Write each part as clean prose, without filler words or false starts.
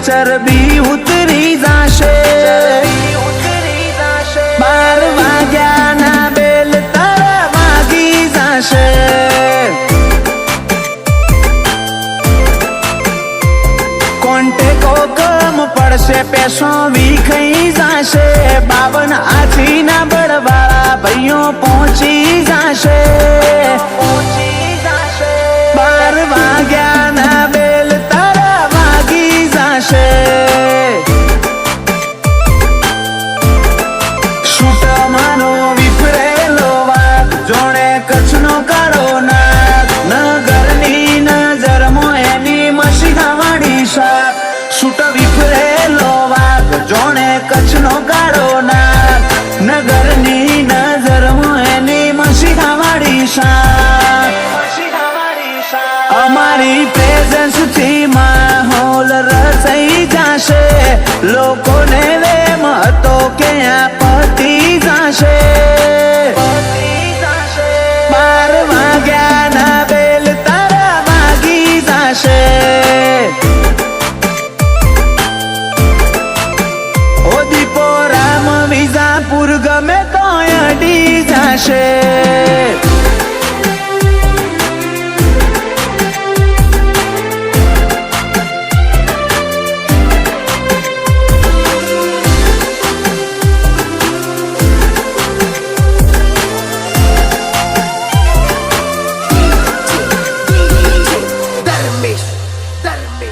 ચરબી ઉતરી જાશે 12 વાગ્યાના બેલ તારા વાગી જાશે કોન્ટેકો કમ પડશે પેસો વિખાઈ જાશે 52 આછીના બળવાળા ભાઈઓ પહોંચી જાશે 12 વાગ્યાના બેલ તારા વાગી જાશે છૂટમાનો વિફરેલો વાત જોણે કચ્છનો કાળો નાગ નગરની નજરમાં એની મસીહાવાળી શાક છૂટ વિફરેલો વાત જોણે કચ્છનો કાળો નાગ નગરની નજરમાં એની મસીહાવાળી શાક અમારી પ્રેઝન્સ થી માહોલ રચાઈ જાશે લોકોને વેમ હતો કે આ પતી જાશે 12 વાગ્યાના બેલ તારા વાગી જાશે ઓ દીપો રામ વિજાપુર ગમે તો અડી જાશે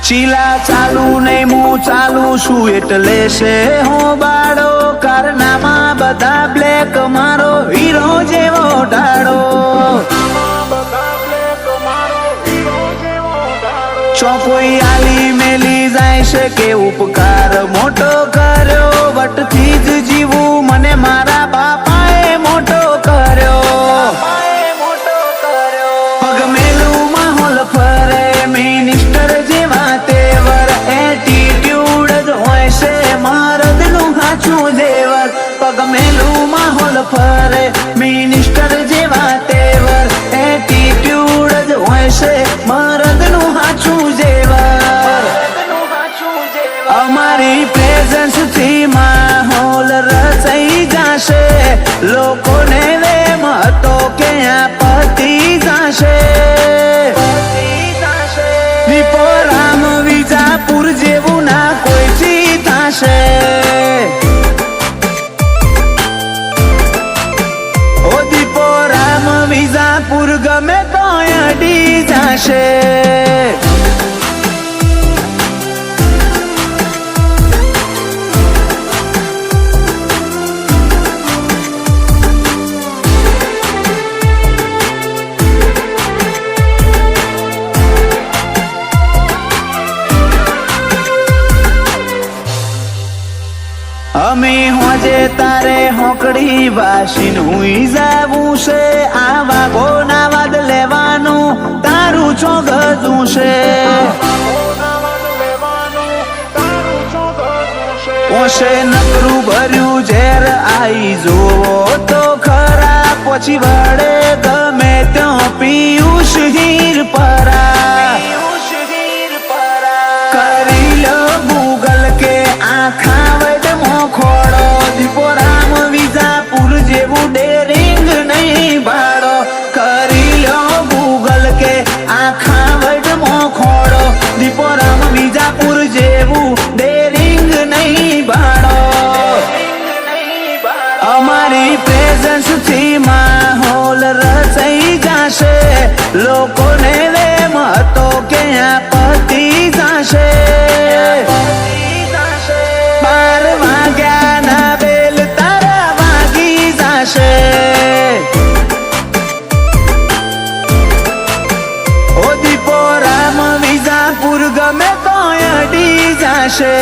ચીલા ચાલુ નહીં હું ચાલુ છું એટલે છે હો બાળો કારનામા બધા બ્લેક મારો હીરો જેવો ઢાળો ચોકોઈ આલી મેલી જાય છે કે ઉપકાર મોટો કર્યો વટથી જ જીવું મને મારા બાપાએ મોટો કર્યો પગ મેલું માહોલ ફરે મિનિસ્ટર જેવા તેવર એટીટ્યુડ જ હોય છે મરદનું હાચું દેવર પગ મેલું માહોલ ફરે મિનિસ્ટર જેવા તેવર એટીટ્યુડ જ હોય છે મરદનું હાચું દેવર અમારી પ્રેઝન્સ થી માહોલ રચાઈ જાશે લોકોને વેમ હતો કે આ પતી જાશે દીપો રામ વિજાપુર જેવું ના કોઈથી થશે ઓ દીપો રામ વિજાપુર ગમે તો અડી જાશે અમે હોજે તારે હોકડી વાસીન હુઈ જાવું છે આવા ગોના વાદ લેવાનું તારું ચોગજું છે ઓશે નકરું ભર્યું ઝેર આઈ જોવો તો ખરા પછી વડે ગમે ત્યાં પિયુષ હીર પરા કરી લો ગૂગલ કે આખા ખોડો દીપો રામ વિજાપુર જેવું ડેરિંગ નહીં ભાડો કરી લો ગૂગલ કે આખા વર્લ્ડમાં ખોડો દીપો રામ વિજાપુર જેવું ડેરિંગ નહીં ભાડો અમારી પ્રેઝન્સ થી માહોલ રચાઈ જાશે લોકોને વેમ હતો કે આ પતી જાશે 12 વાગ્યાના બેલ તારા વાગી જાશે ઓ દીપો રામ વિજાપુર ગમે તો અડી જાશે